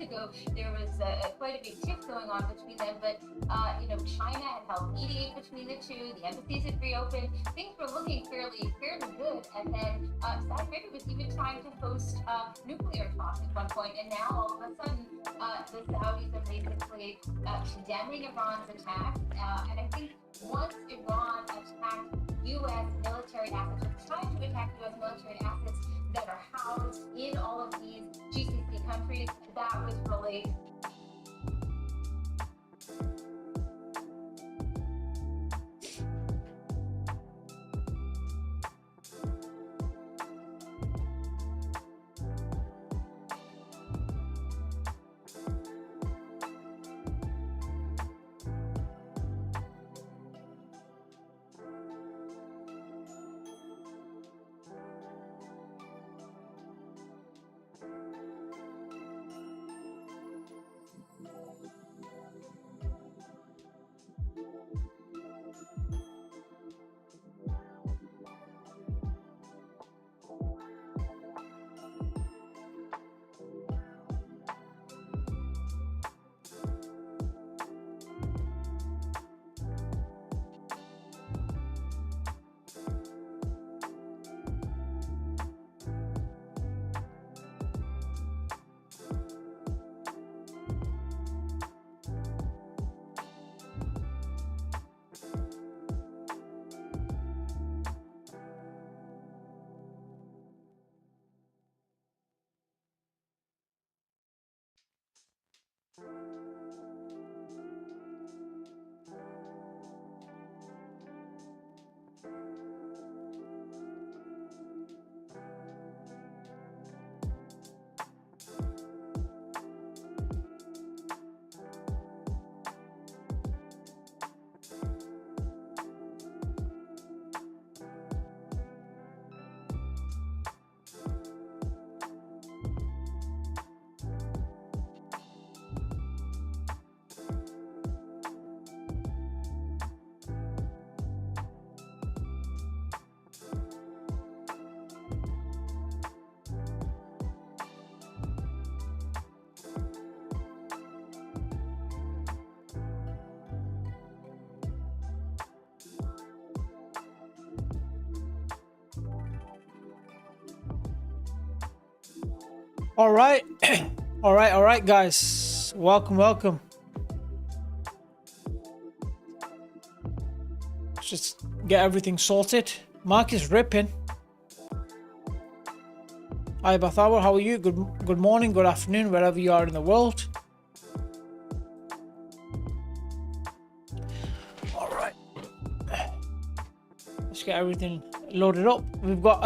ago, there was quite a big tiff going on between them. But China had helped mediate between the two. The embassies had reopened. Things were looking fairly good. And then Saudi Arabia was even trying to host nuclear talks at one point. And now all of a sudden, the Saudis are basically condemning Iran's attack. And I think once Iran attacked U.S. military assets, or tried to attack U.S. military assets that are housed in all of these GCC countries, that was really All right. all right, guys. Welcome. Let's just get everything sorted. Mark is ripping. Hi, Bathawa. How are you? Good morning, good afternoon, wherever you are in the world. All right. Let's get everything loaded up. We've got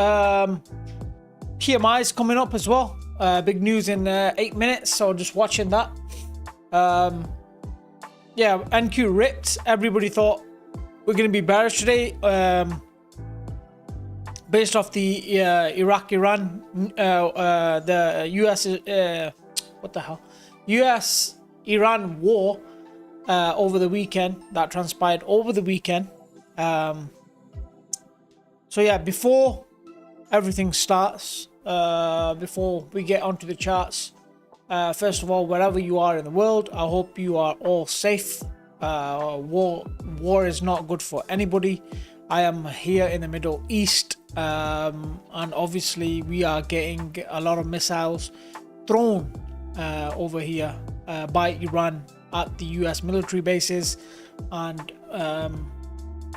PMIs coming up as well. Big news in 8 minutes, so just watching that. Yeah, NQ ripped. Everybody thought we're going to be bearish today, based off the Iraq-Iran, the US, what the hell, US-Iran war over the weekend, that transpired over the weekend. So yeah, before everything starts, before we get onto the charts, first of all, wherever you are in the world, I hope you are all safe. War is not good for anybody. I am here in the Middle East, and obviously we are getting a lot of missiles thrown over here by Iran at the US military bases, and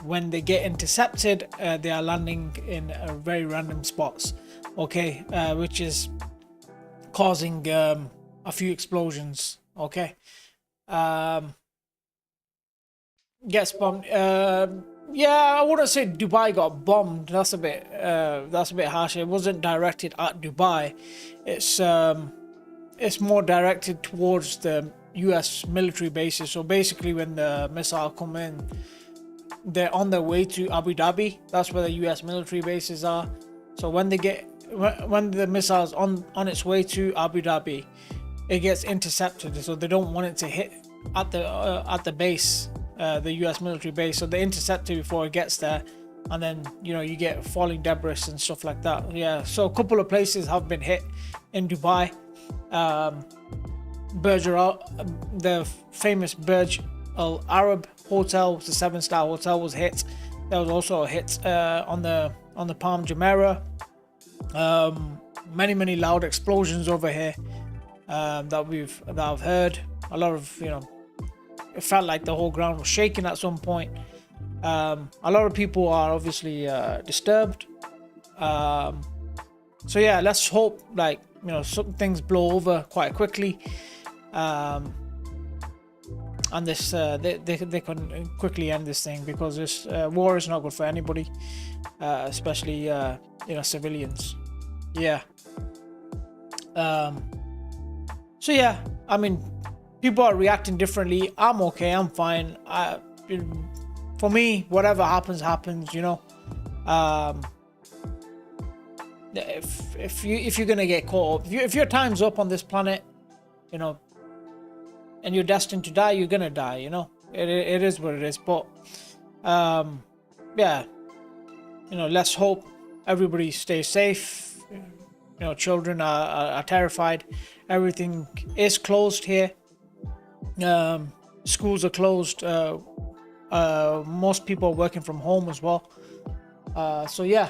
when they get intercepted, they are landing in very random spots, okay, which is causing a few explosions, okay. Gets bombed. Yeah, I wouldn't say Dubai got bombed. That's a bit harsh. It wasn't directed at Dubai. It's more directed towards the US military bases. So basically, when the missile come in, they're on their way to Abu Dhabi. That's where the US military bases are. So when the missile's on its way to Abu Dhabi, it gets intercepted. So they don't want it to hit at the base, the US military base. So they intercept it before it gets there, and then you get falling debris and stuff like that. Yeah, so a couple of places have been hit in Dubai. the famous Burj Al Arab hotel, the 7-star hotel, was hit. There was also a hit on the Palm Jumeirah. Many loud explosions over here that I've heard. A lot of, it felt like the whole ground was shaking at some point. A lot of people are obviously disturbed. So yeah, let's hope some things blow over quite quickly, and this they can quickly end this thing, because this war is not good for anybody, especially civilians. Yeah. So yeah, I mean, people are reacting differently. I'm okay. I'm fine. For me, whatever happens. If you're gonna get caught up, if your time's up on this planet, and you're destined to die, you're gonna die. It is what it is. But yeah, let's hope everybody stays safe. Children are terrified. Everything is closed here. Schools are closed. Most people are working from home as well. So yeah,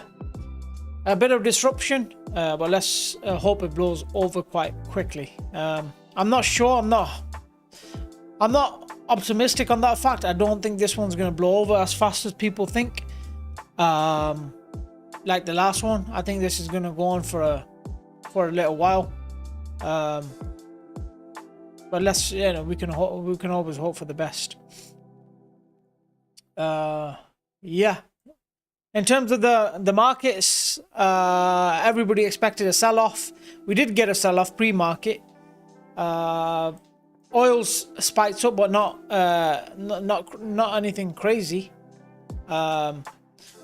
a bit of disruption, but let's hope it blows over quite quickly. I'm not sure. I'm not optimistic on that fact. I don't think this one's going to blow over as fast as people think. Like the last one, I think this is going to go on for a little while. But let's, we can always hope for the best. Yeah. In terms of the markets, everybody expected a sell-off. We did get a sell-off pre-market. Oil's spiked up, but not anything crazy.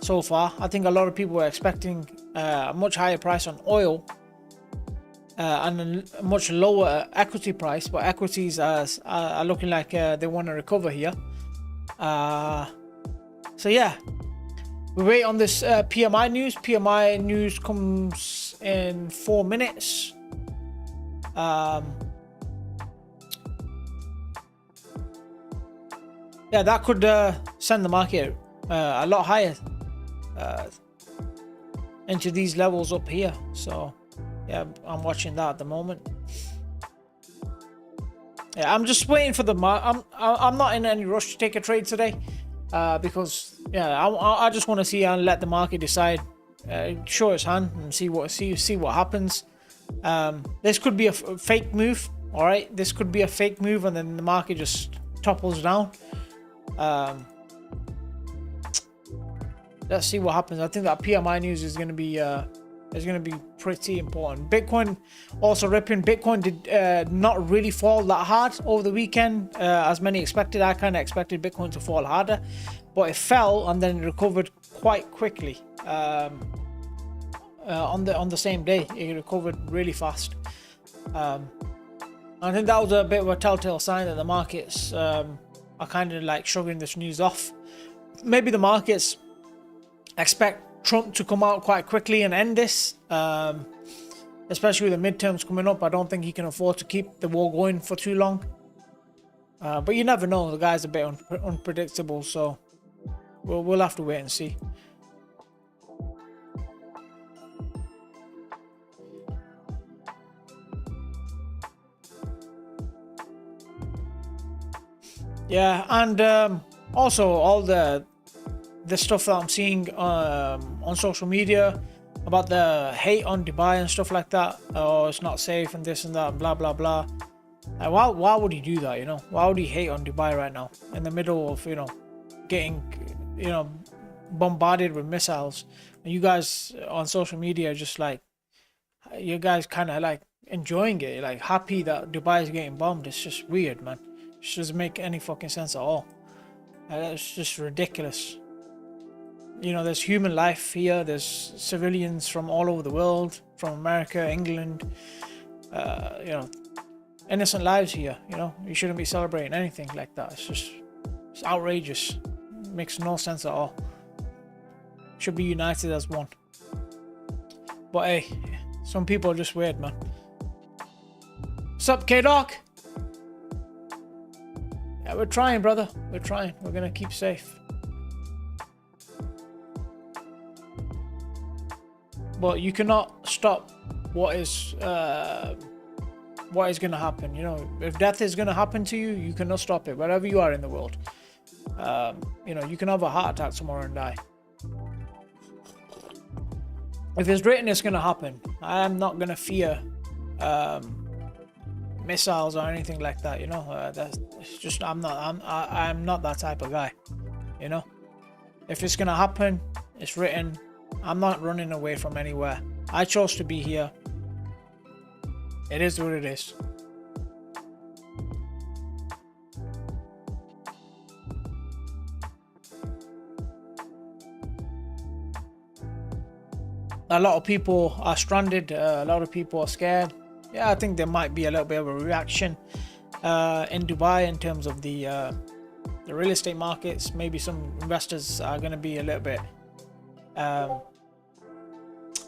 So far, I think a lot of people were expecting a much higher price on oil, and a much lower equity price, but equities are looking like they want to recover here. So yeah, we wait on this PMI news. PMI news comes in 4 minutes. Yeah, that could send the market a lot higher into these levels up here. So yeah, I'm watching that at the moment. Yeah, I'm just waiting for the I'm not in any rush to take a trade today, because yeah, I just want to see and let the market decide, show its hand and see what happens. This could be a fake move. All right, this could be a fake move, and then the market just topples down. Let's see what happens. I think that PMI news is going to be pretty important. Bitcoin also ripping. Bitcoin did not really fall that hard over the weekend, as many expected. I kind of expected Bitcoin to fall harder, but it fell and then recovered quite quickly. On the same day, it recovered really fast. I think that was a bit of a telltale sign that the markets are kind of like shrugging this news off. Maybe the markets expect Trump to come out quite quickly and end this, especially with the midterms coming up. I don't think he can afford to keep the war going for too long. But you never know. The guy's a bit unpredictable, so we'll have to wait and see. Yeah, and also all the stuff that I'm seeing on social media about the hate on Dubai and stuff like that. Oh, it's not safe and this and that, and blah blah blah. Like, why would he do that? Why would he hate on Dubai right now in the middle of getting bombarded with missiles? And you guys on social media just like, you guys kind of like enjoying it, like happy that Dubai is getting bombed. It's just weird, man. It doesn't make any fucking sense at all. It's just ridiculous. There's human life here. There's civilians from all over the world, from America, England. Innocent lives here. You shouldn't be celebrating anything like that. It's outrageous. It makes no sense at all. Should be united as one. But hey, some people are just weird, man. What's up, K-Doc? Yeah, we're trying, brother. We're trying. We're gonna keep safe. But you cannot stop what is gonna happen. You know, if death is gonna happen to you, you cannot stop it. Wherever you are in the world, you know, you can have a heart attack tomorrow and die. If it's written, it's gonna happen. I am not gonna fear missiles or anything like that. You know, that's just I'm not that type of guy. You know, if it's gonna happen, it's written. I'm not running away from anywhere. I chose to be here. It is what it is. A lot of people are stranded. A lot of people are scared. Yeah, I think there might be a little bit of a reaction in Dubai in terms of the real estate markets. Maybe some investors are going to be a little bit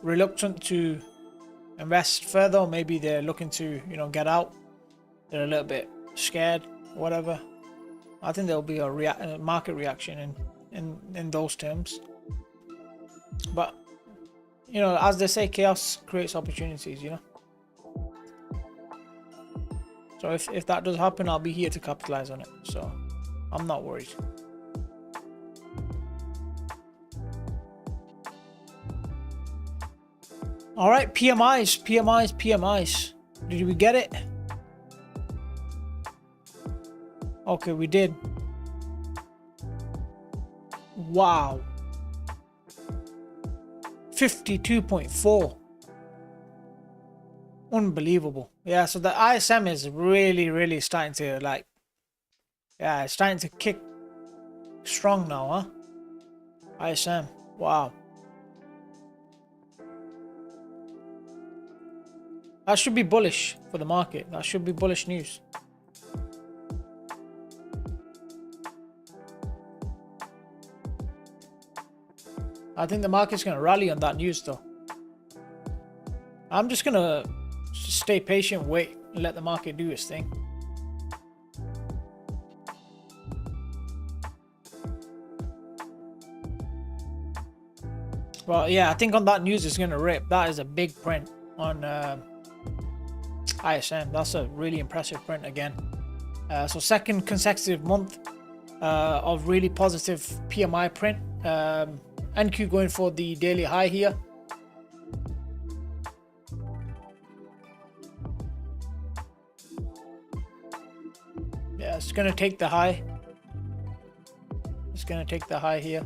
reluctant to invest further. Maybe they're looking to, you know, get out. They're a little bit scared, whatever. I think there'll be a market reaction in those terms. But you know, as they say, chaos creates opportunities. You know. So if that does happen, I'll be here to capitalize on it. So I'm not worried. All right, PMIs. Did we get it? Okay, we did. Wow. 52.4. Unbelievable. Yeah, so the ISM is really starting to, like, yeah, it's starting to kick strong now, huh? ISM. Wow. That should be bullish for the market. That should be bullish news. I think the market's going to rally on that news, though. I'm just going to stay patient, wait, and let the market do its thing. Well, yeah, I think on that news it's going to rip. That is a big print on ISM. That's a really impressive print again. So second consecutive month of really positive PMI print. NQ going for the daily high here. Yeah, it's going to take the high. It's going to take the high here.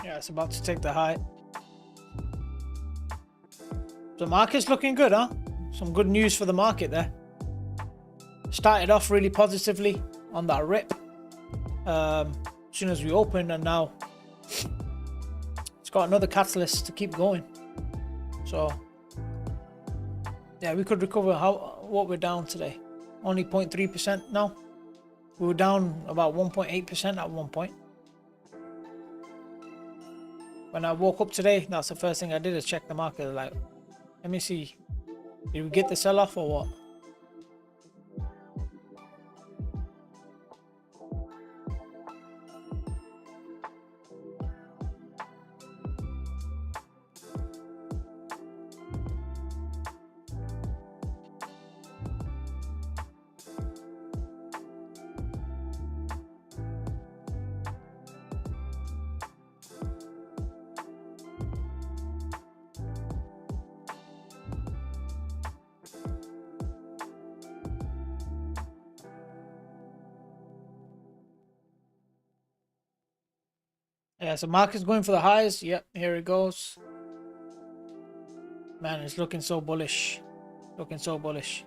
Yeah, it's about to take the high. The market's looking good, huh? Some good news for the market there. Started off really positively on that rip. As soon as we opened, and now it's got another catalyst to keep going. So yeah, we could recover. What we're down today? Only 0.3% now. We were down about 1.8% at one point. When I woke up today, that's the first thing I did, is check the market. Like, let me see, did we get the sell-off or what? Yeah, so market's going for the highs. Yep, here it goes. Man, it's looking so bullish. Looking so bullish.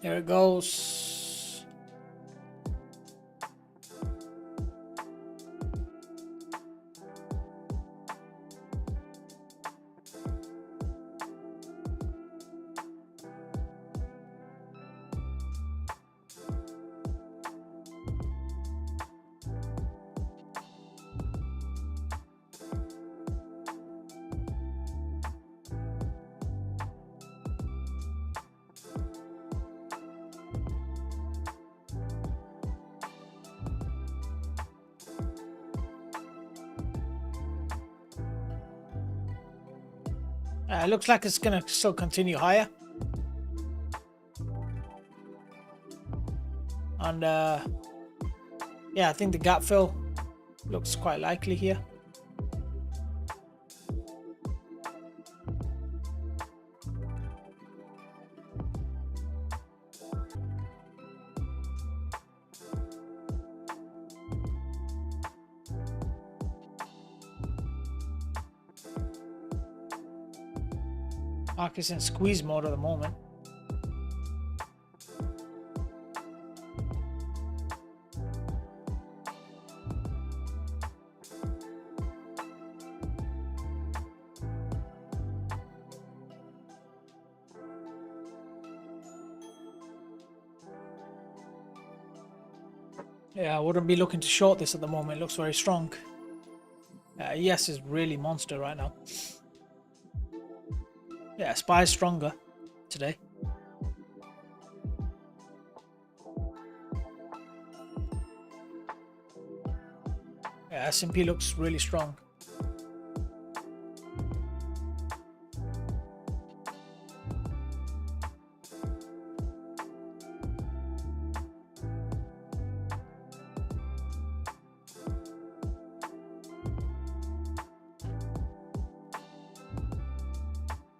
Here it goes. It looks like it's gonna still continue higher. And yeah, I think the gap fill looks quite likely here. Market's in squeeze mode at the moment. Yeah, I wouldn't be looking to short this at the moment. It looks very strong. ES is really monster right now. Yeah, SPY is stronger today. Yeah, S&P looks really strong.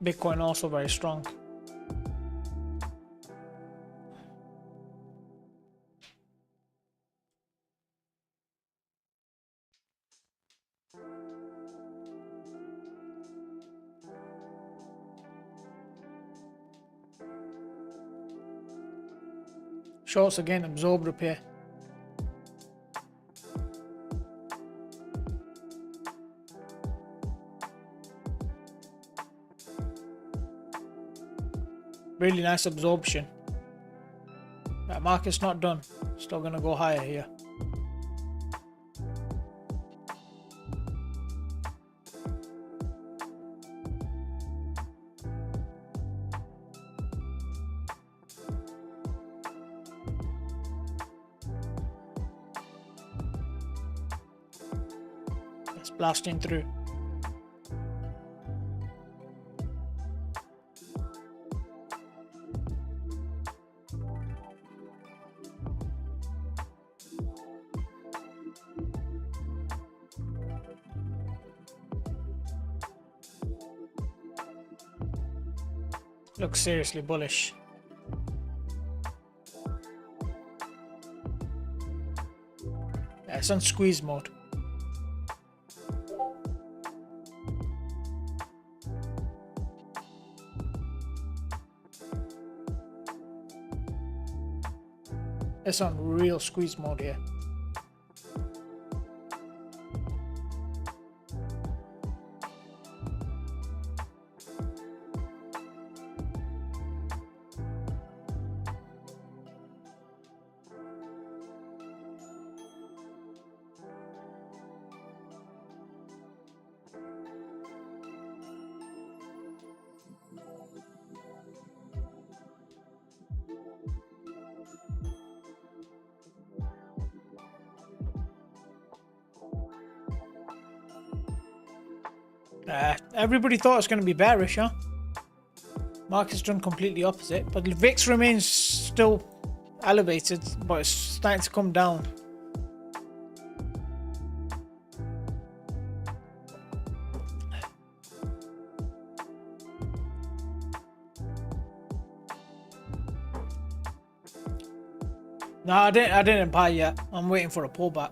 Bitcoin also very strong. Shorts again absorbed up here. Really nice absorption. That market's not done. Still gonna go higher here. It's blasting through. Looks seriously bullish. Yeah, it's on squeeze mode. It's on real squeeze mode here. Everybody thought it was going to be bearish, huh? Market's done completely opposite, but the VIX remains still elevated, but it's starting to come down. No, I didn't buy yet. I'm waiting for a pullback.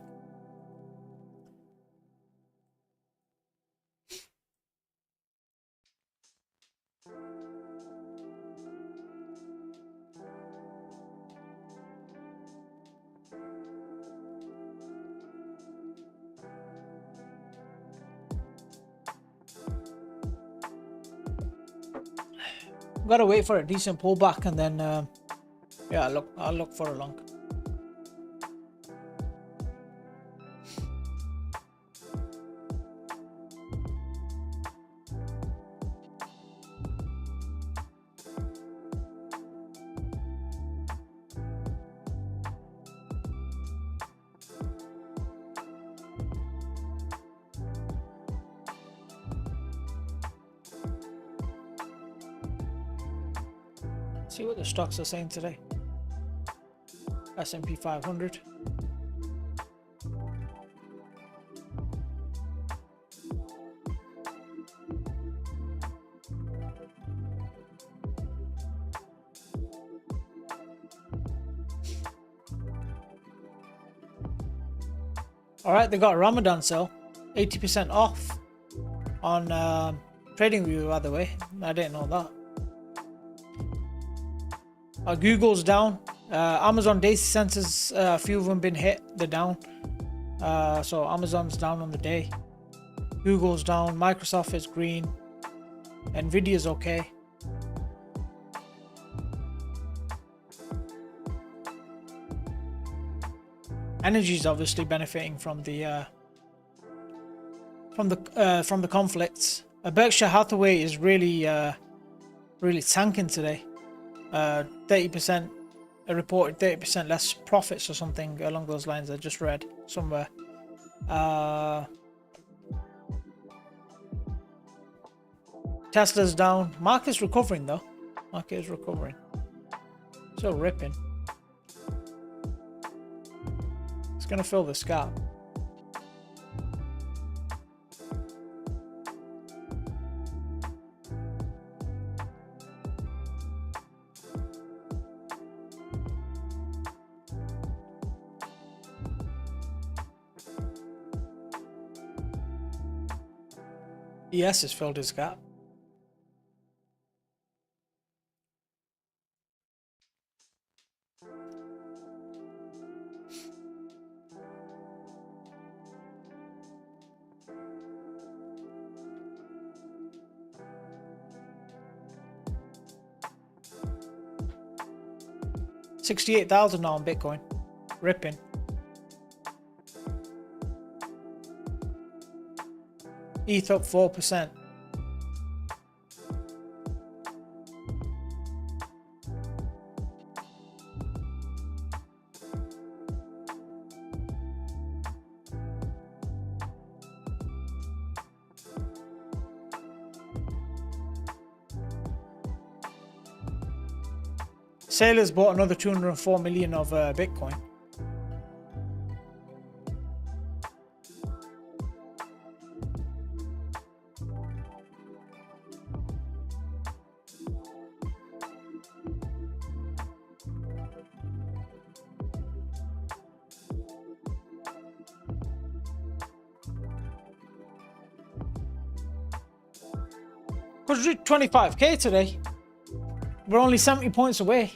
Gotta wait for a decent pullback and then yeah, I'll look for a long. See what the stocks are saying today. S&P 500. Alright, they got a Ramadan sale. 80% off on TradingView, by the way. I didn't know that. Google's down. Amazon data centers, a few of them been hit. They're down. So Amazon's down on the day. Google's down. Microsoft is green. Nvidia's okay. Energy is obviously benefiting from the conflicts. Berkshire Hathaway is really tanking today. 30%, reported 30% less profits or something along those lines. I just read somewhere. Tesla's down. Market's recovering though. Market is recovering. Still ripping. It's gonna fill this gap. ES has filled his gap. $68,000 now on Bitcoin. Ripping. ETH up 4%. Sailors bought another 204 million of Bitcoin. Could reach 25k today. We're only 70 points away.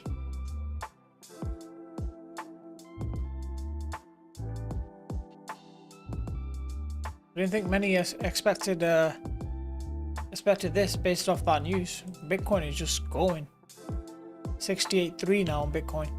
I didn't think many expected this based off that news. Bitcoin is just going. 68.3 now on Bitcoin.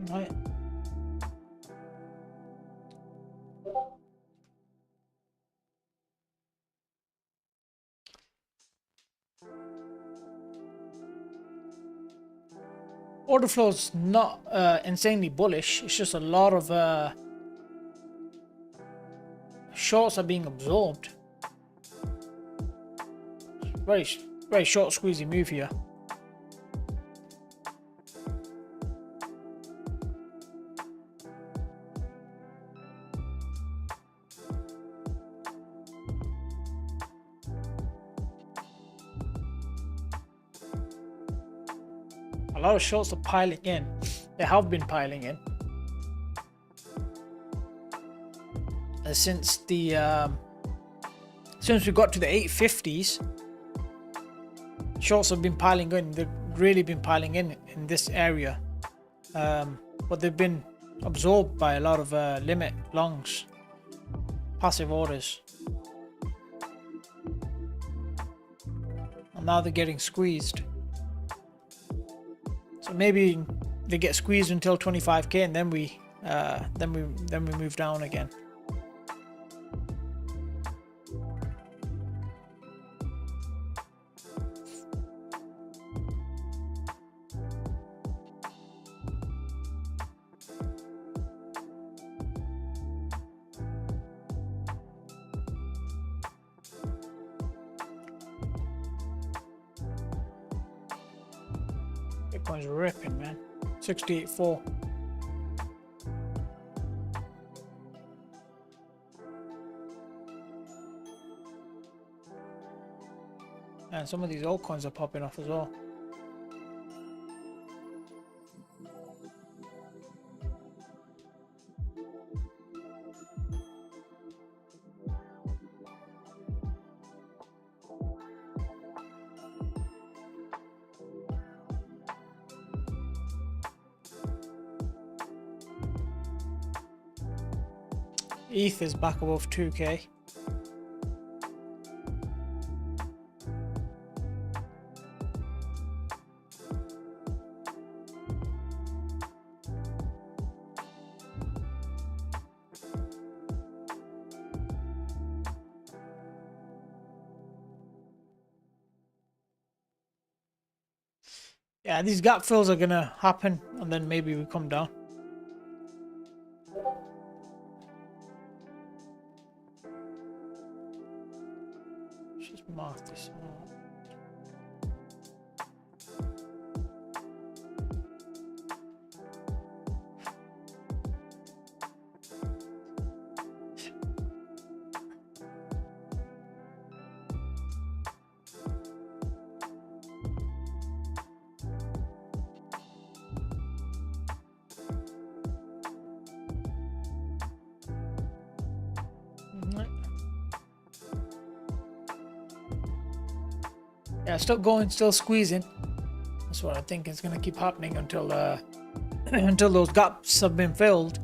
Right. Orderflow's not insanely bullish. It's just a lot of shorts are being absorbed. Very short squeezy move here. A lot of shorts are piling in. They have been piling in. since the since we got to the 850s. Shorts have been piling in. They've really been piling in this area, but they've been absorbed by a lot of limit longs, passive orders, and now they're getting squeezed. So maybe they get squeezed until 25k, and then we move down again. Bitcoin's ripping, man. 68.4. And some of these altcoins are popping off as well. ETH is back above 2k. Yeah, these gap fills are gonna happen, and then maybe we come down. Just mark this out. Yeah, still going, still squeezing. That's what I think is going to keep happening until until those gaps have been filled,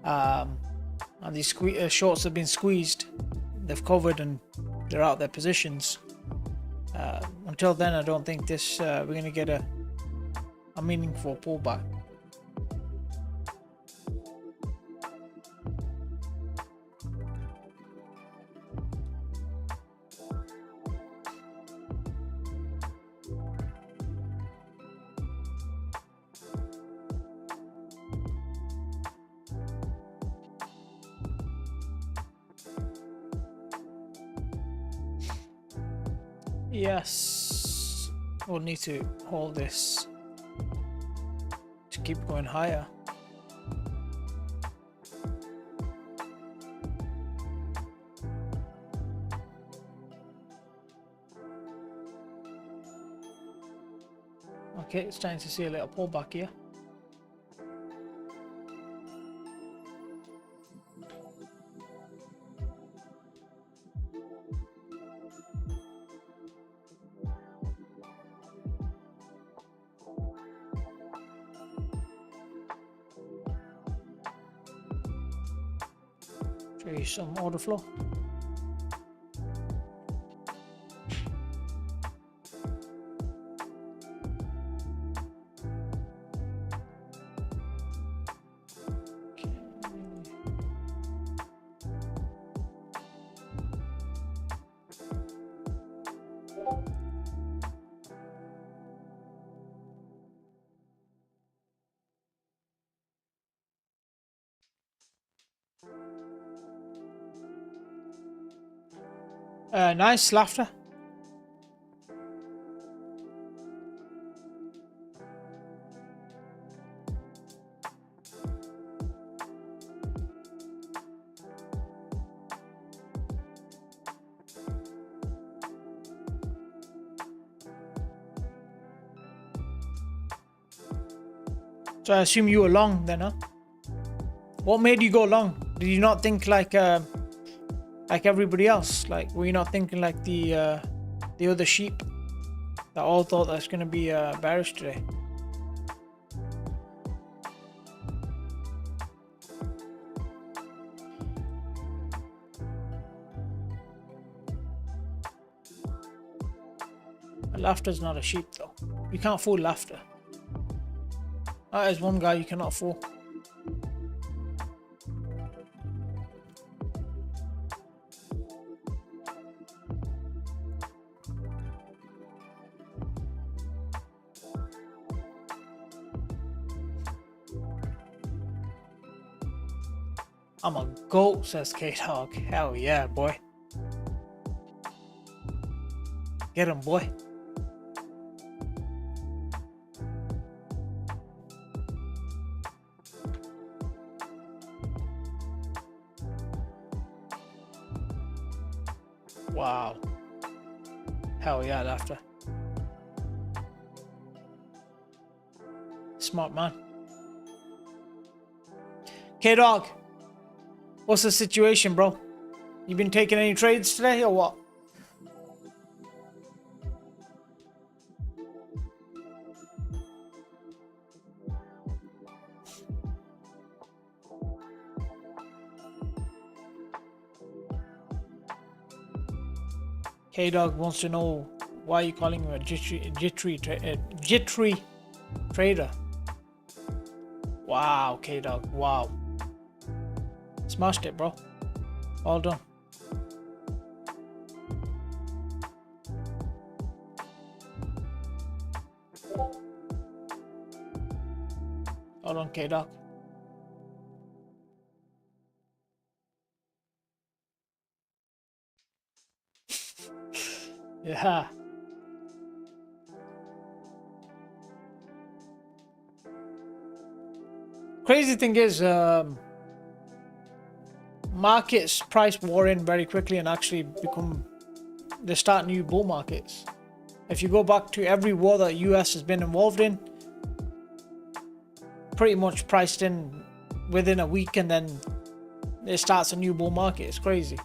and these shorts have been squeezed. They've covered and they're out their positions. Until then, I don't think this we're going to get a meaningful pullback. Yes, we'll need to hold this to keep going higher. Okay, it's starting to see a little pullback here. Show you some order flow. Nice laughter. So I assume you were long then, huh? What made you go long? Did you not think like everybody else? Like, were you not thinking like the other sheep that all thought that's going to be bearish today? Laughter's not a sheep though. You can't fool laughter. That is one guy you cannot fool. I'm a goat, says K-Dog. Hell yeah, boy. Get him, boy. Wow. Hell yeah, laughter. Smart man. K-Dog. What's the situation, bro? You been taking any trades today or what? K-Dog wants to know why you calling him a jittery trader. Wow, K-Dog, wow. Smashed it, bro. All done. All done, K-Dog. Yeah. Crazy thing is, markets price war in very quickly and actually they start new bull markets. If you go back to every war that US has been involved in, pretty much priced in within a week, and then it starts a new bull market. It's crazy.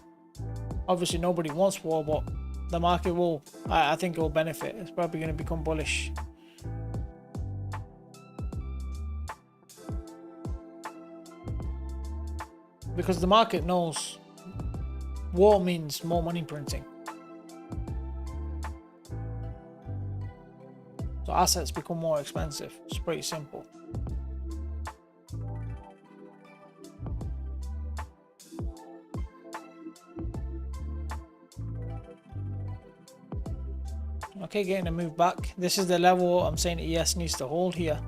Obviously nobody wants war, but the market will, I think it will benefit. It's probably going to become bullish. Because the market knows war means more money printing. So assets become more expensive. It's pretty simple. Okay, getting a move back. This is the level I'm saying ES needs to hold here.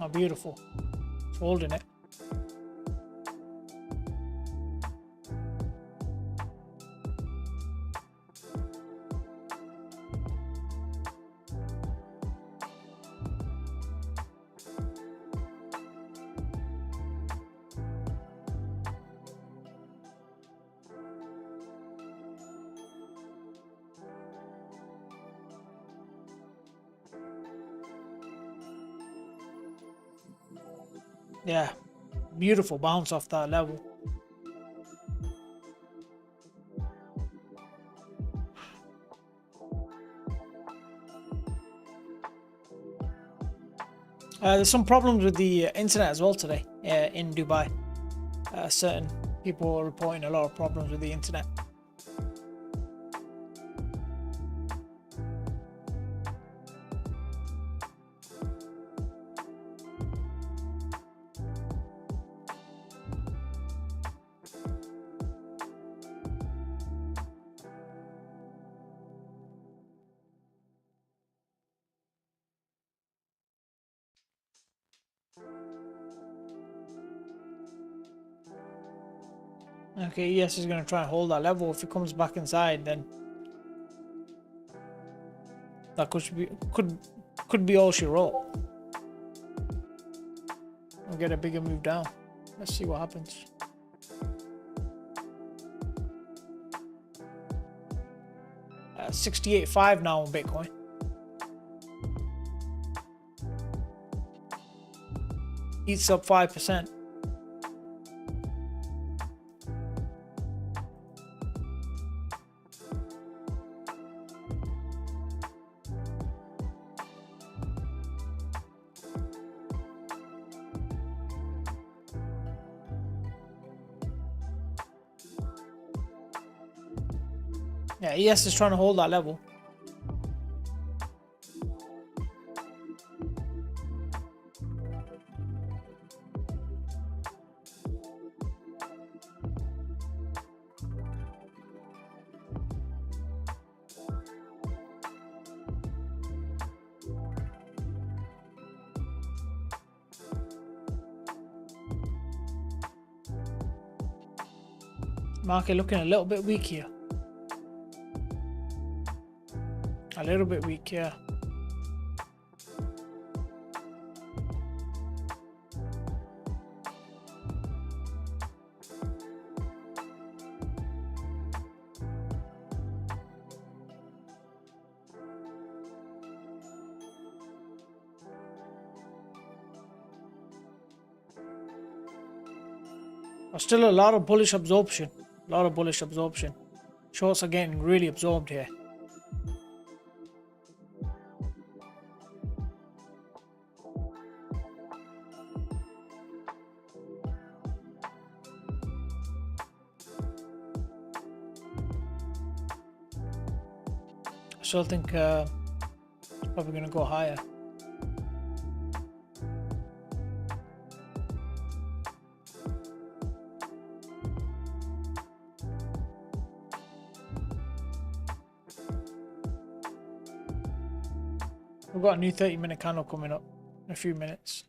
Oh, beautiful. It's holding it. Yeah, beautiful bounce off that level. There's some problems with the internet as well today in Dubai. Certain people are reporting a lot of problems with the internet. Okay, ES is going to try and hold that level. If it comes back inside, then that could be all she wrote. We'll get a bigger move down. Let's see what happens. 68.5 now on Bitcoin. Eats up 5%. Yeah, ES is trying to hold that level. Market looking a little bit weak here. A little bit weak, yeah. But still a lot of bullish absorption. A lot of bullish absorption. Shorts are getting really absorbed here. I still think it's probably going to go higher. We've got a new 30-minute candle coming up in a few minutes.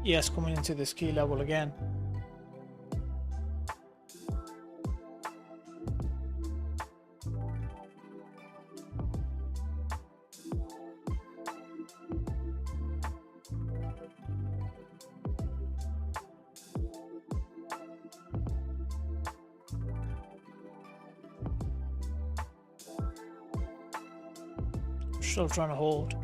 Yes, coming into this key level again. Still trying to hold.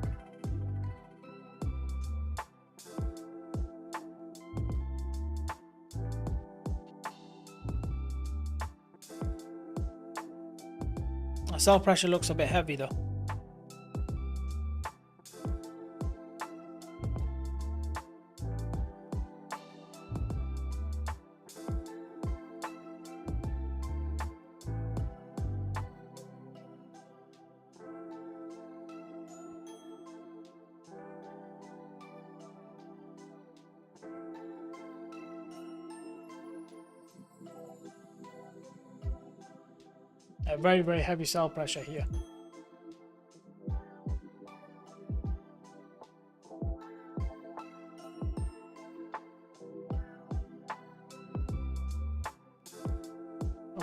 Sell pressure looks a bit heavy though. A very, very heavy sell pressure here.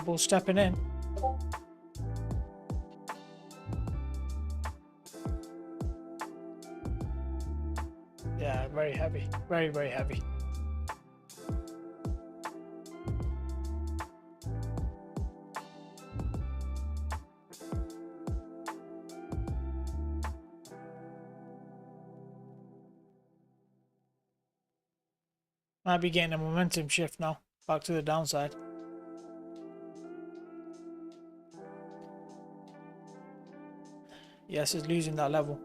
Bull stepping in. Yeah, very heavy. Very, very heavy. Might be getting a momentum shift now, back to the downside. Yes, it's losing that level.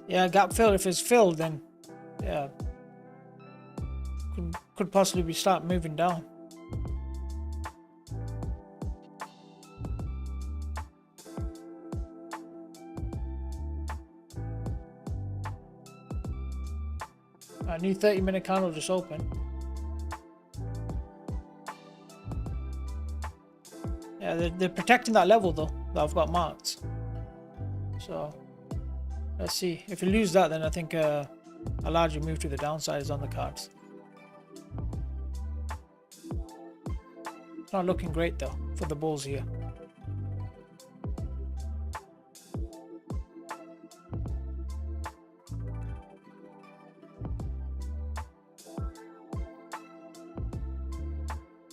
Yeah, gap fill. If it's filled, then yeah, could possibly start moving down. A new 30-minute candle just opened. Yeah, they're protecting that level though that I've got marked. So let's see. If you lose that, then I think a larger move to the downside is on the cards. It's not looking great though for the bulls here.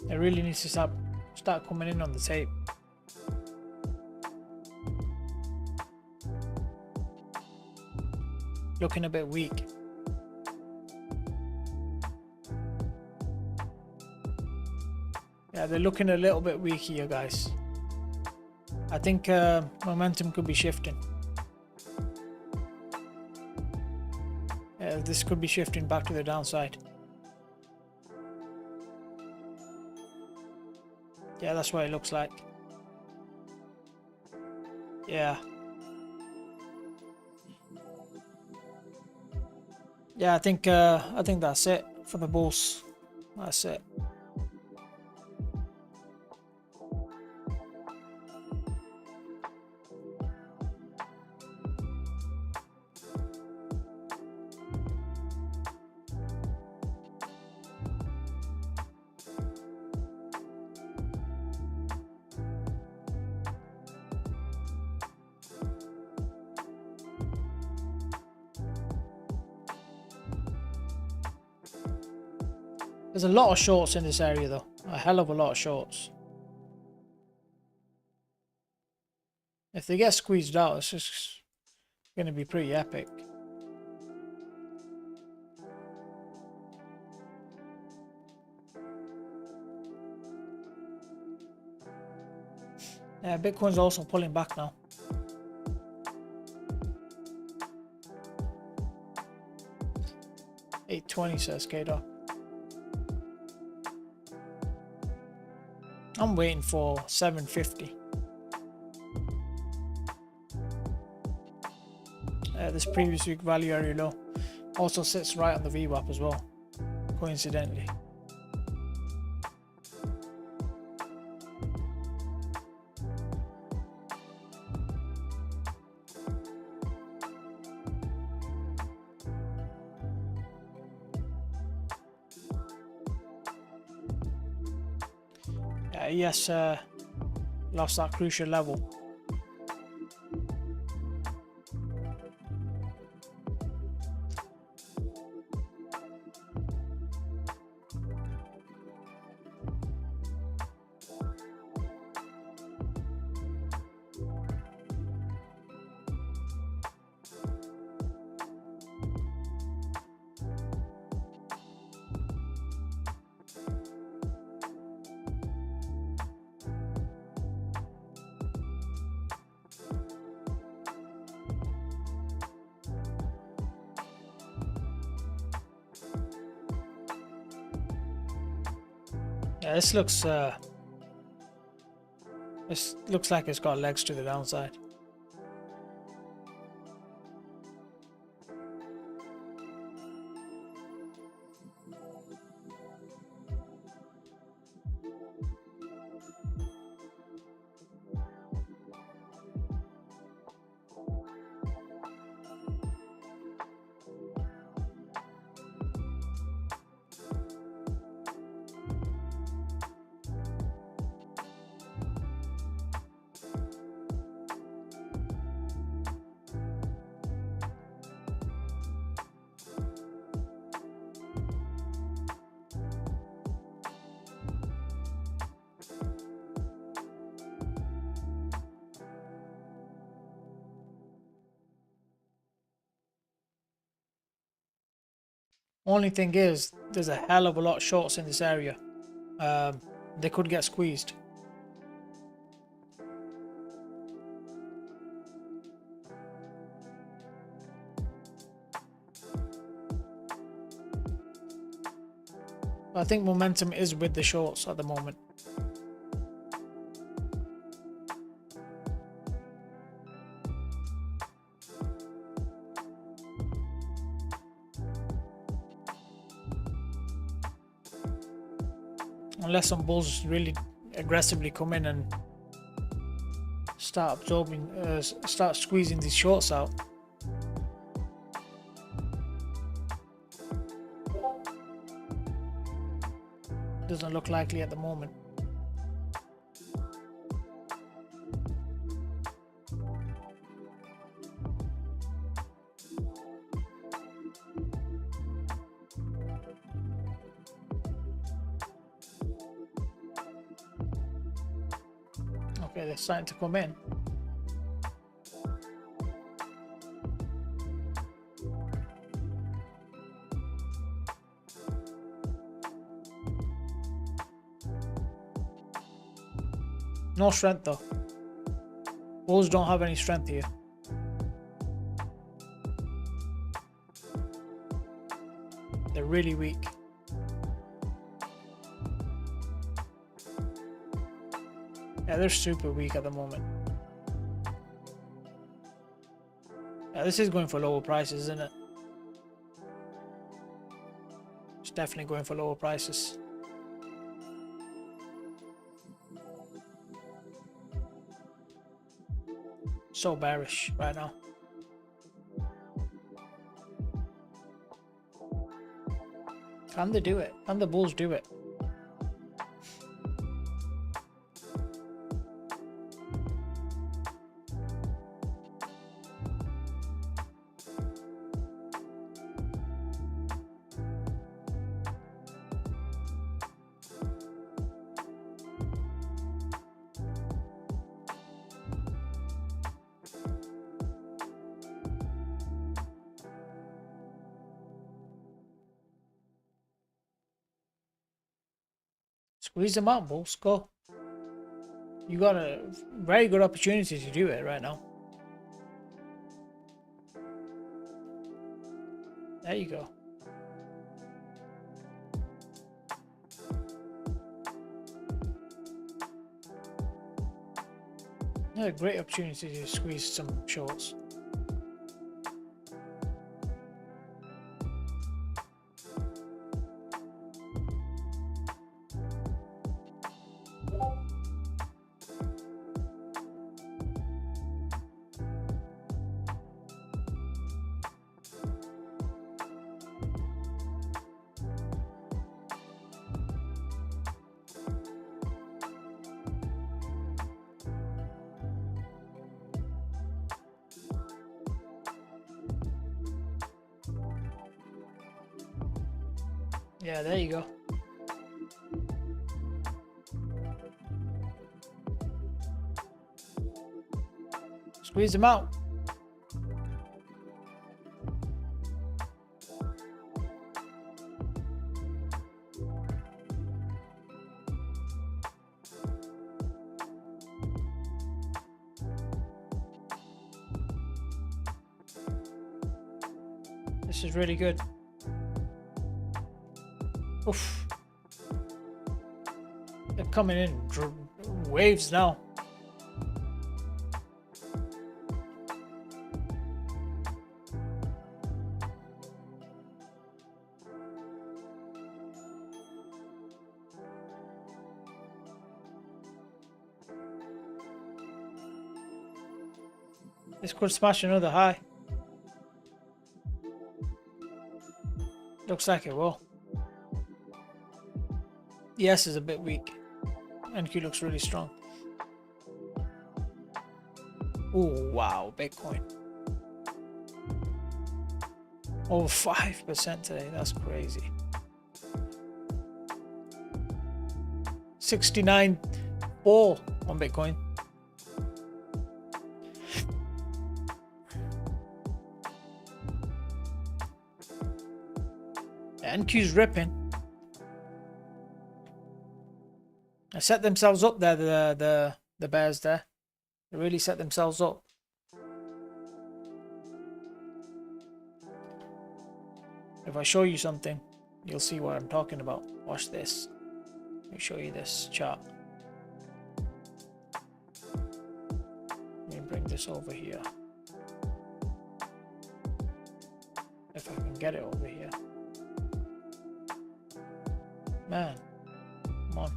It really needs to start coming in on the tape. Looking a bit weak. Yeah, they're looking a little bit weak here, guys. I think momentum could be shifting. Yeah, this could be shifting back to the downside. Yeah, that's what it looks like. Yeah. Yeah, I think that's it for the bulls. That's it. There's a lot of shorts in this area though. A hell of a lot of shorts. If they get squeezed out, it's just going to be pretty epic. Yeah, Bitcoin's also pulling back now. $820 says Kadar. I'm waiting for 750. This previous week value area low also sits right on the VWAP as well, coincidentally. Yes, lost that crucial level. Yeah, this looks like it's got legs to the downside. Only thing is, there's a hell of a lot of shorts in this area. They could get squeezed. I think momentum is with the shorts at the moment. Unless some bulls really aggressively come in and start absorbing, start squeezing these shorts out. Doesn't look likely at the moment. Okay, they're starting to come in. No strength though. Bulls don't have any strength here. They're really weak. Yeah, they're super weak at the moment. Yeah, this is going for lower prices, isn't it? It's definitely going for lower prices. So bearish right now. Can they do it? Can the bulls do it? Squeeze them out, bulls. Go. You got a very good opportunity to do it right now. There you go. Yeah, a great opportunity to squeeze some shorts. Yeah, there you go. Squeeze them out. This is really good. Oof. They're coming in waves now. This could smash another high. Looks like it will. ES is a bit weak. NQ looks really strong. Oh wow, Bitcoin. Over 5% today. That's crazy. 69.4 on Bitcoin. NQ's ripping. They set themselves up there, the bears there. They really set themselves up. If I show you something, you'll see what I'm talking about. Watch this. Let me show you this chart. Let me bring this over here. If I can get it over here. Man, come on.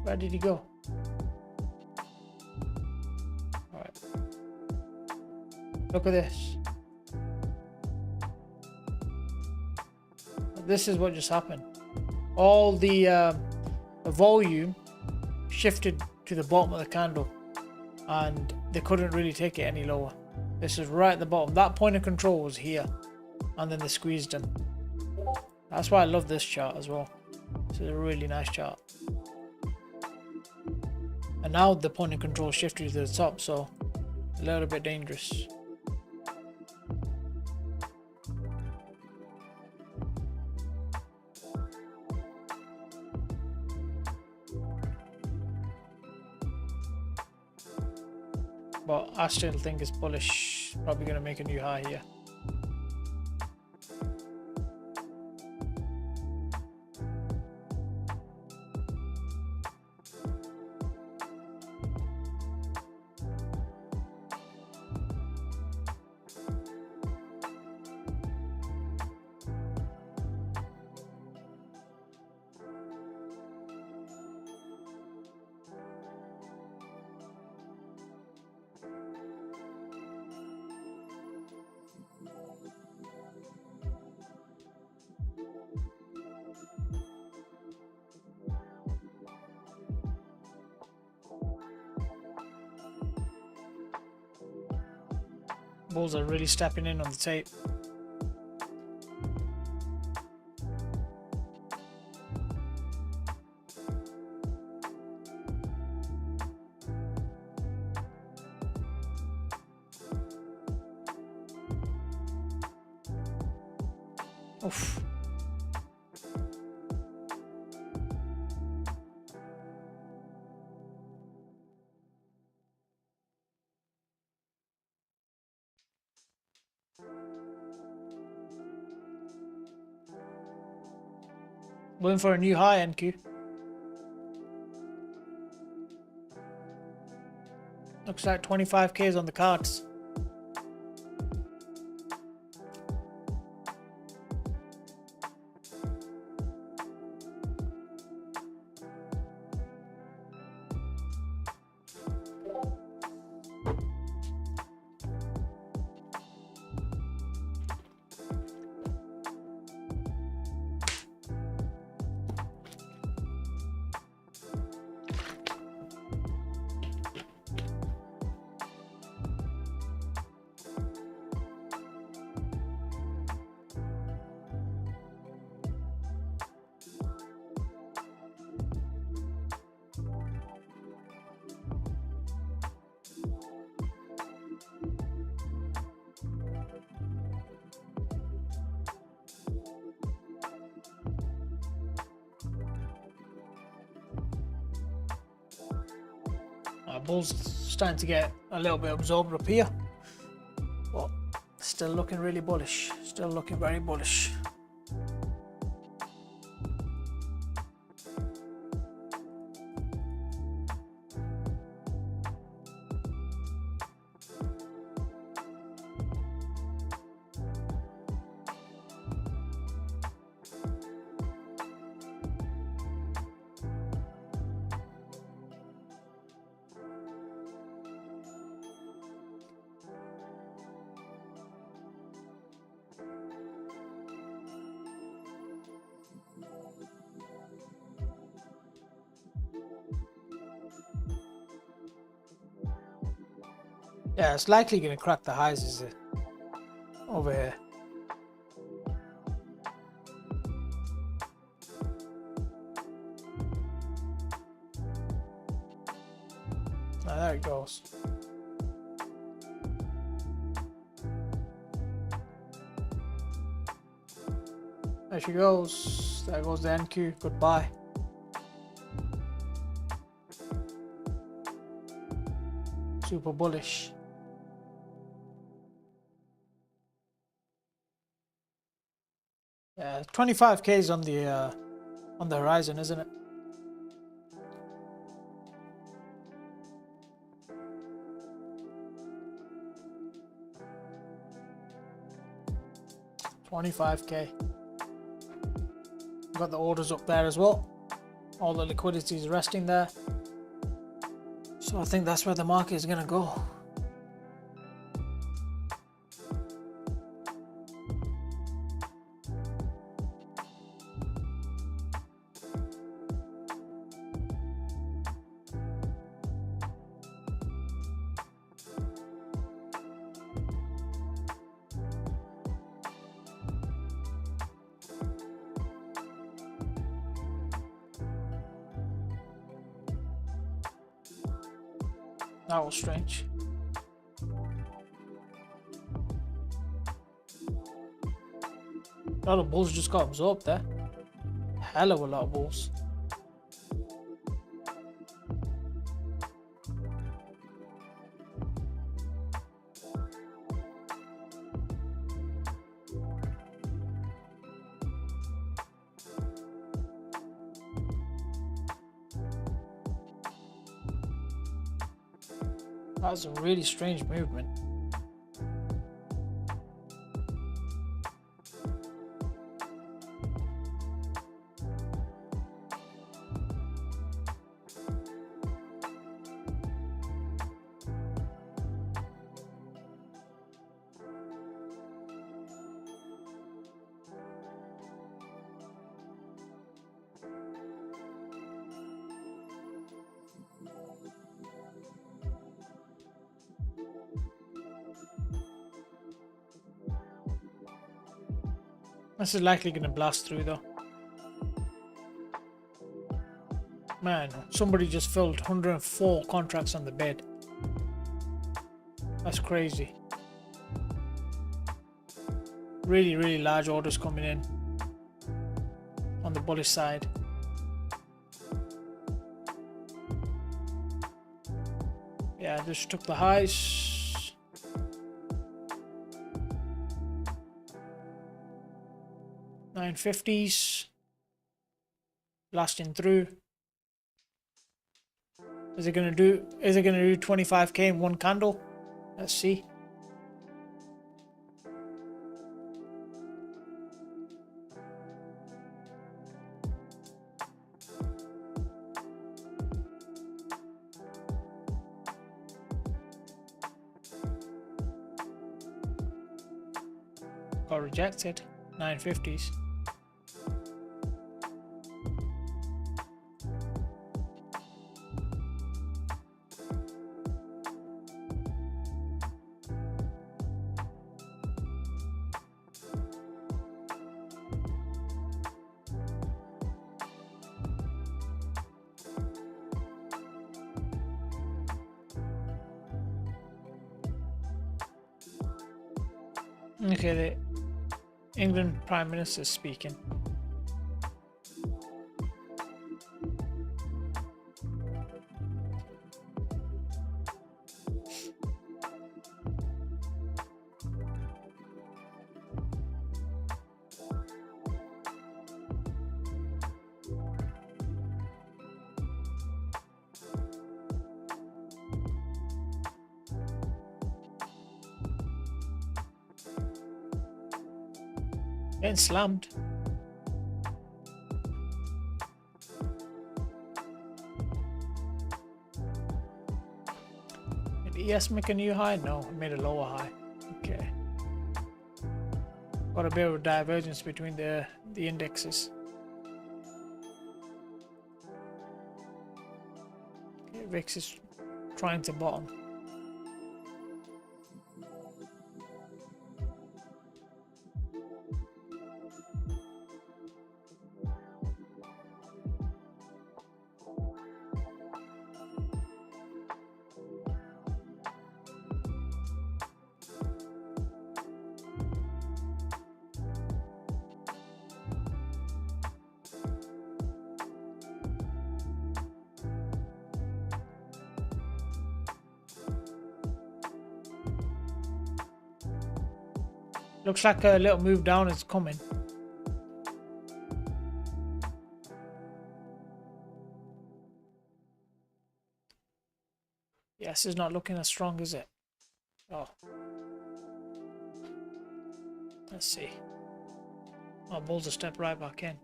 Where did he go? Alright. Look at this. This is what just happened. All the volume shifted to the bottom of the candle and they couldn't really take it any lower. This is right at the bottom. That point of control was here and then they squeezed him. That's why I love this chart as well. This is a really nice chart. And now the point of control shifted to the top, so a little bit dangerous. But I still think it's bullish. Probably going to make a new high here. Bulls are really stepping in on the tape. Oof. Going for a new high, NQ. Looks like 25K on the cards. Bulls starting to get a little bit absorbed up here, but still looking really bullish. Still looking very bullish. Yeah, it's likely going to crack the highs, is it? Over here. Ah, there it goes. There she goes. There goes the NQ. Goodbye. Super bullish. Yeah, 25k is on the horizon, isn't it? $25k. Got the orders up there as well. All the liquidity is resting there. So I think that's where the market is gonna go. That was strange. A lot of bulls just got absorbed there. Hell of a lot of bulls. That was a really strange movement. This is likely going to blast through though. Man, somebody just filled 104 contracts on the bed. That's crazy. Really, really large orders coming in on the bullish side. Yeah, just took the highs. 950s. Blasting through. Is it gonna do 25k in one candle? Let's see. Got rejected. 950s. Okay, the England Prime Minister is speaking. Getting slammed. Did ES make a new high? No, it made a lower high. Okay. Got a bit of a divergence between the indexes. Okay, VIX is trying to bottom. Looks like a little move down is coming. Yes, it's not looking as strong, is it? Oh. Let's see. Oh, bulls are step right back in.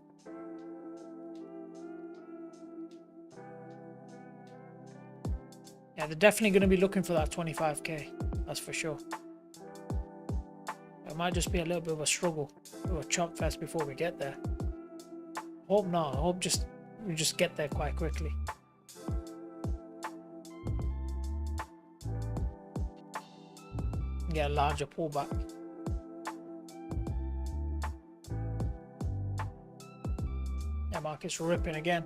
Yeah, they're definitely going to be looking for that 25k. That's for sure. It might just be a little bit of a struggle, or a chop fest before we get there. Hope not. I hope we just get there quite quickly. Get a larger pullback. Yeah, market's ripping again.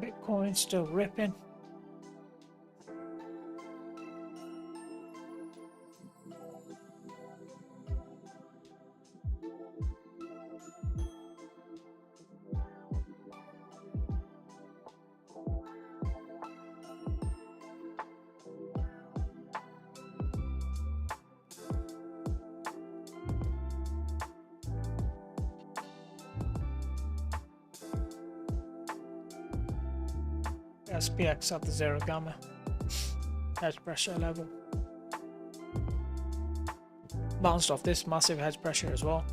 Bitcoin still ripping. SPX at the zero gamma hedge pressure level. Bounced off this massive hedge pressure as well.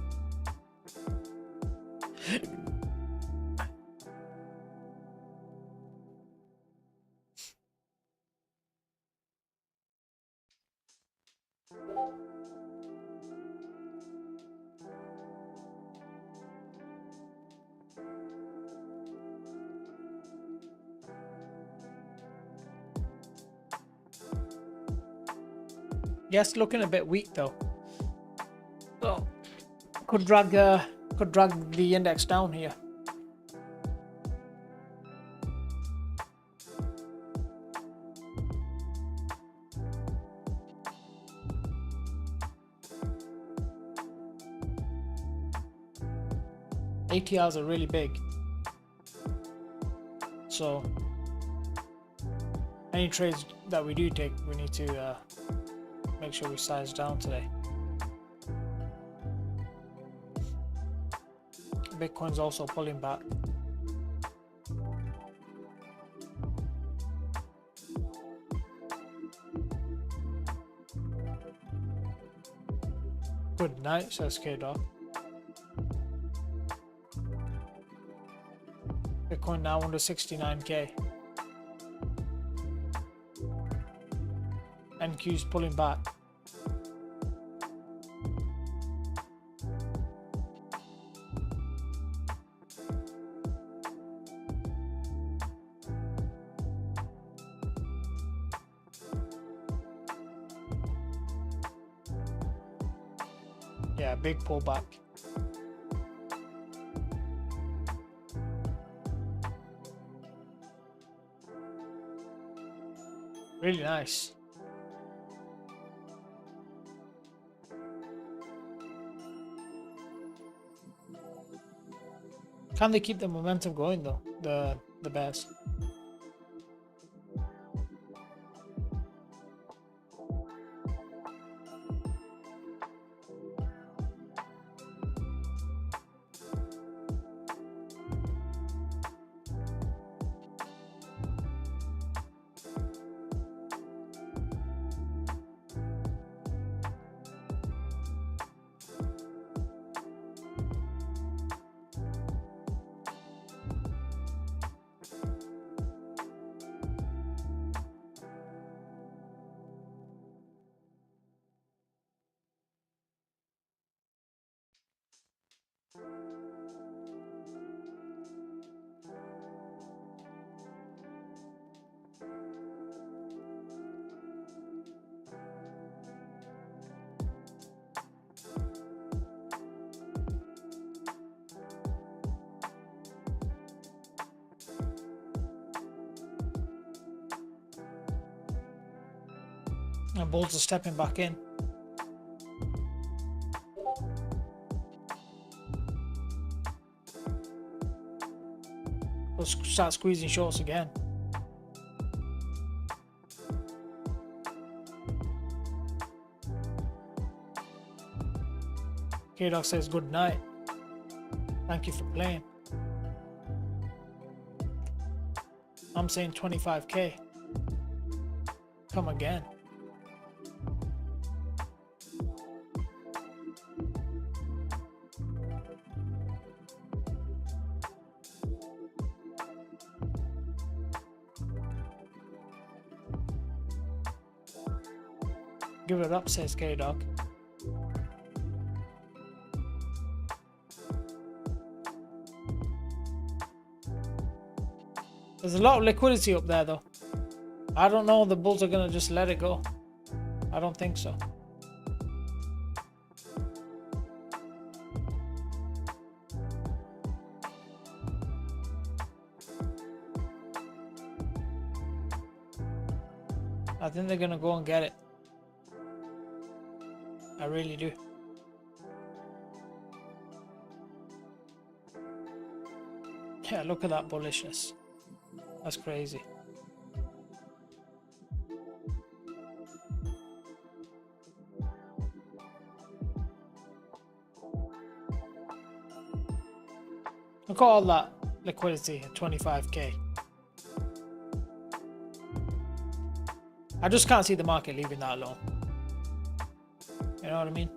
Yes, looking a bit weak though. So could drag the index down here. ATRs are really big, so any trades that we do take, we need to make sure we size down today. Bitcoin's also pulling back. Good night, says K-Dog. Bitcoin now under 69k. NQ's pulling back. Yeah, big pullback. Really nice. Can they keep the momentum going though? The bears. And bulls are stepping back in. We'll start squeezing shorts again. K-Dog says good night. Thank you for playing. I'm saying 25k. Come again. Give it up, says K-Dog. There's a lot of liquidity up there though. I don't know if the bulls are gonna just let it go. I don't think so. I think they're gonna go and get it. I really do. Yeah, look at that bullishness. That's crazy. Look at all that liquidity at 25k. I just can't see the market leaving that alone. You know what I mean?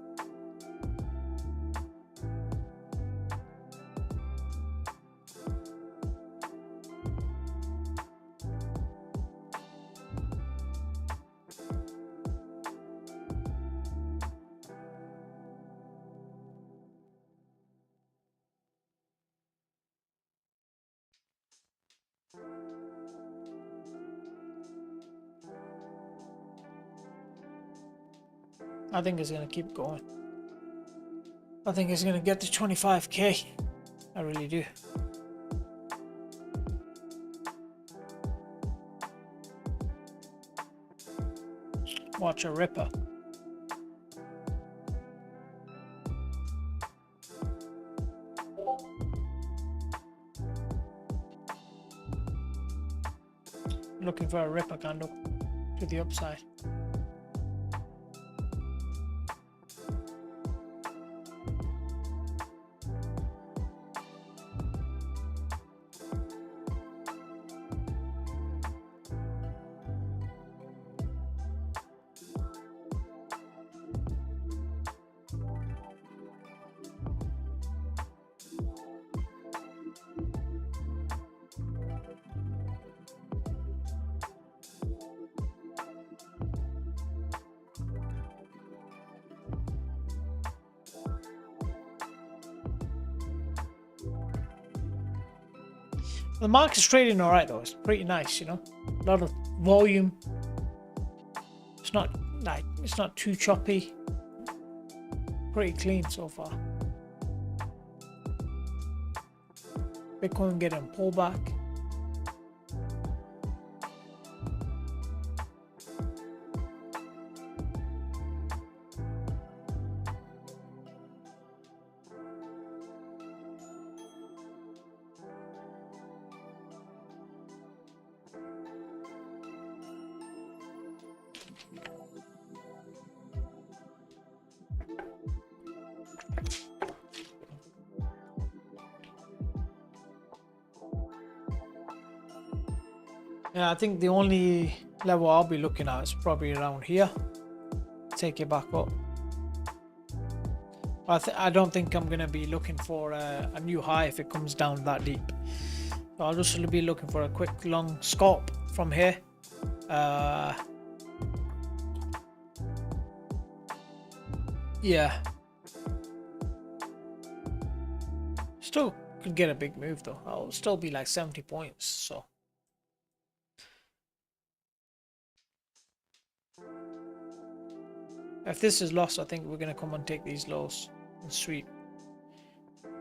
I think it's gonna keep going. I think it's gonna get to 25k. I really do. Watch a ripper. Looking for a ripper candle to the upside. The market's trading alright though. It's pretty nice, you know. A lot of volume. It's not too choppy. Pretty clean so far. Bitcoin getting pullback. Yeah, I think the only level I'll be looking at is probably around here. Take it back up. I don't think I'm going to be looking for a new high if it comes down that deep. So I'll just be looking for a quick long scalp from here. Yeah. Still could get a big move though. I'll still be like 70 points, so. If this is lost, I think we're going to come and take these lows and sweep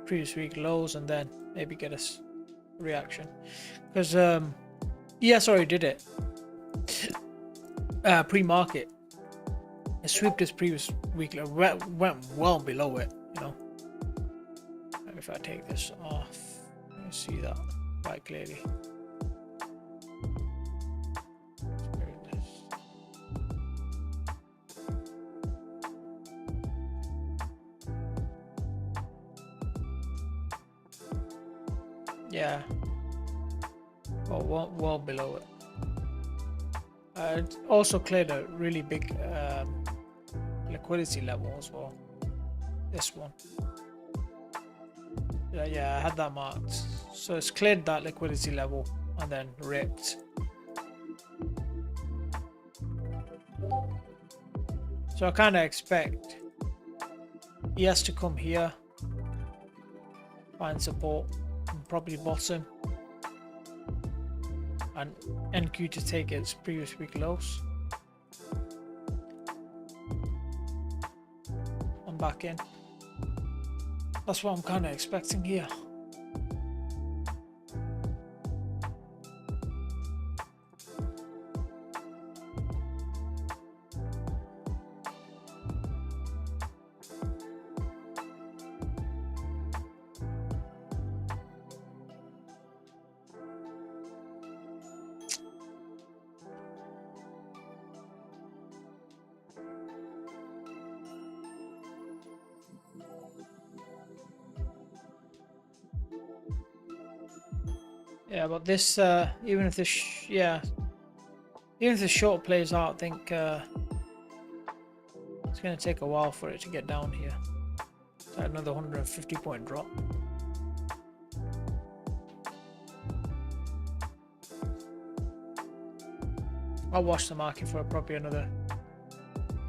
previous week lows and then maybe get us reaction. Because ES already did it pre-market. It swept this previous weekly, went well below it, you know. If I take this off, you see that quite clearly. Yeah, well below it. It also cleared a really big liquidity level as well. This one. Yeah, I had that marked. So it's cleared that liquidity level and then ripped. So I kind of expect ES to come here, find support, and probably bottom, and NQ to take its previous week lows. I'm back in. That's what I'm kind of expecting here. Yeah, but this, even if this, even if the short plays out, I think it's going to take a while for it to get down here. It's like another 150 point drop. I'll watch the market for probably another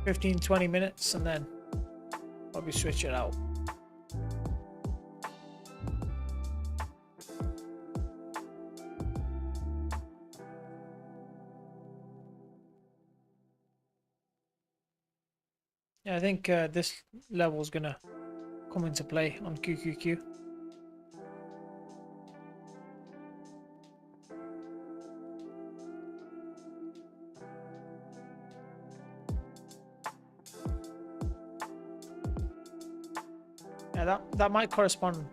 15-20 minutes and then probably switch it out. Yeah, I think this level is gonna come into play on QQQ. Yeah, that might correspond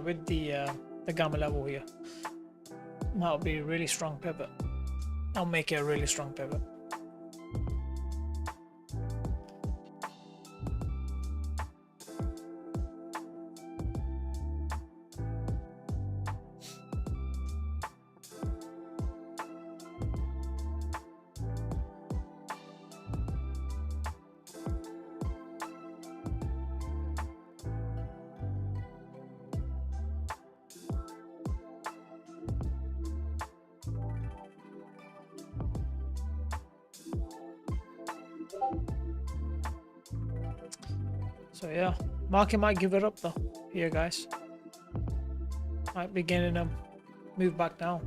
with the gamma level here. That'll be a really strong pivot. I'll make it a really strong pivot. So yeah, market might give it up though here, guys. Might be getting them move back down.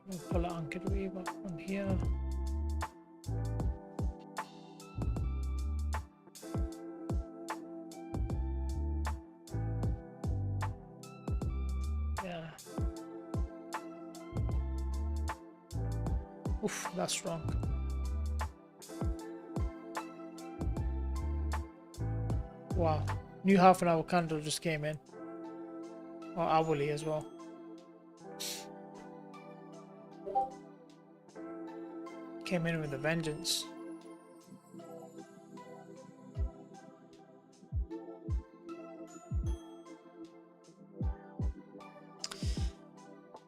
We'll pull it anchored way back on here. Yeah. Oof, that's strong. Wow, new half an hour candle just came in. Or hourly as well. Came in with a vengeance.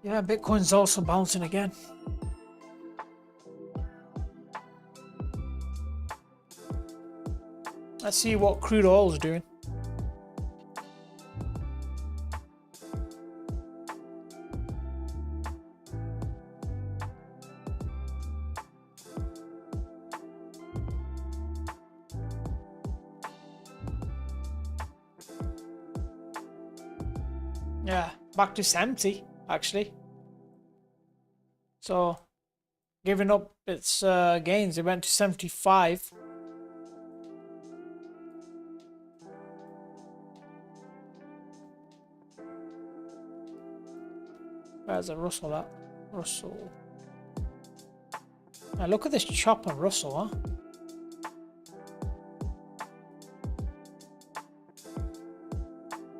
Yeah, Bitcoin's also bouncing again. Let's see what crude oil is doing. Yeah, back to 70 actually. So giving up its gains, it went to 75. Where's the Russell at? Russell. Now look at this chop on Russell, huh?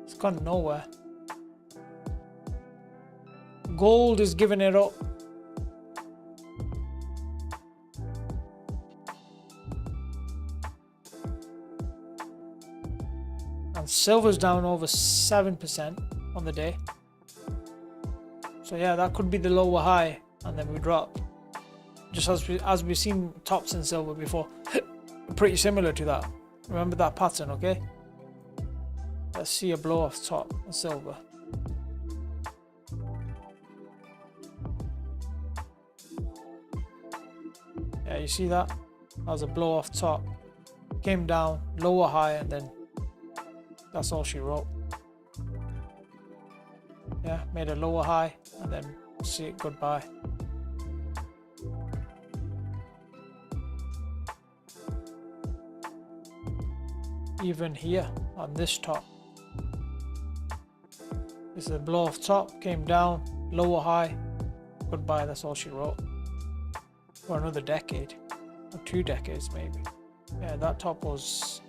It's gone nowhere. Gold is giving it up. And silver's down over 7% on the day. So yeah, that could be the lower high, and then we drop. Just as we've seen tops in silver before. Pretty similar to that. Remember that pattern, okay? Let's see a blow off top on silver. Yeah, you see that? That was a blow off top. Came down, lower high, and then that's all she wrote. Yeah, made a lower high, and then see it goodbye. Even here on this top, this is a blow off top, came down, lower high, goodbye. That's all she wrote for another decade or 2 decades maybe. Yeah, that top was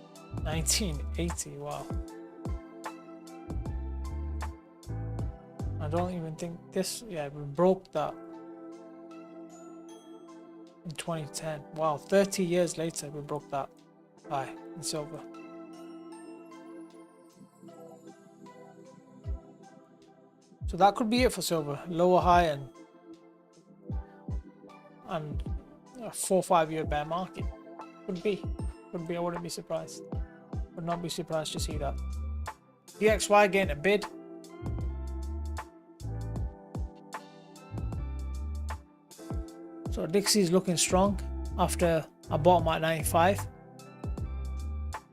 1980. Wow. I don't even think this, yeah, we broke that in 2010. Wow, 30 years later we broke that high in silver. So that could be it for silver. Lower high and a 4 or 5 year bear market. Could be. I wouldn't be surprised. Would not be surprised to see that. DXY getting a bid. So Dixie's looking strong after a bottom at 95.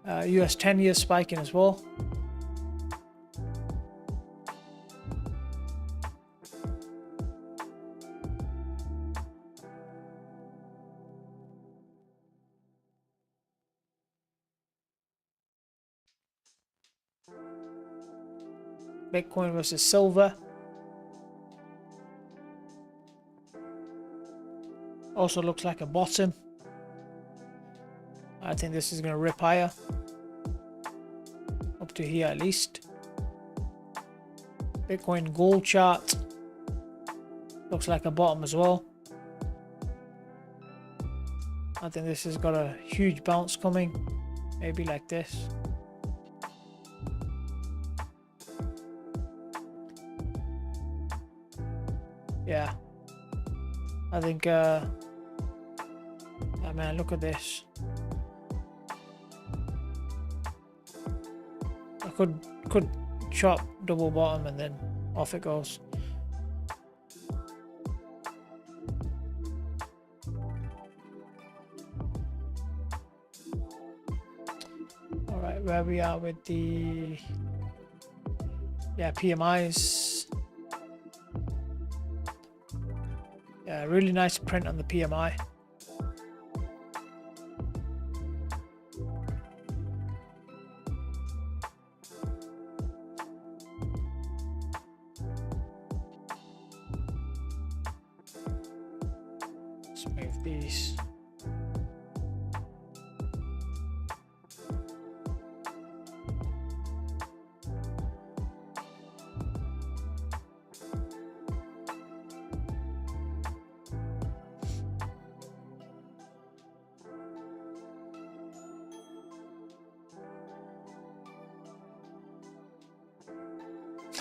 US 10 years spiking as well. Bitcoin versus silver. Also looks like a bottom. I think this is going to rip higher. Up to here at least. Bitcoin gold chart. Looks like a bottom as well. I think this has got a huge bounce coming. Maybe like this. Yeah. I think man, look at this. I could chop double bottom and then off it goes. All right, where we are with the PMIs. Yeah, really nice print on the PMI. Let's move these.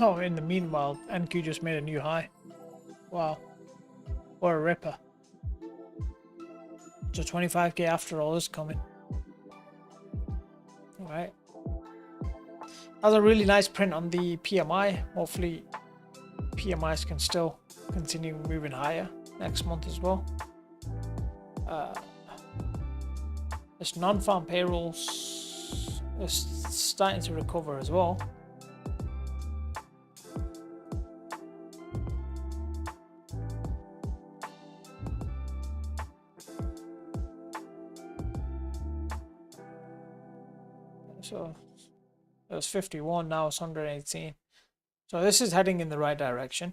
Oh, in the meanwhile, NQ just made a new high. Wow. What a ripper. So 25k after all is coming. Alright. That's a really nice print on the PMI. Hopefully PMIs can still continue moving higher next month as well. This non-farm payrolls is starting to recover as well. So it was 51, now it's 118. So this is heading in the right direction.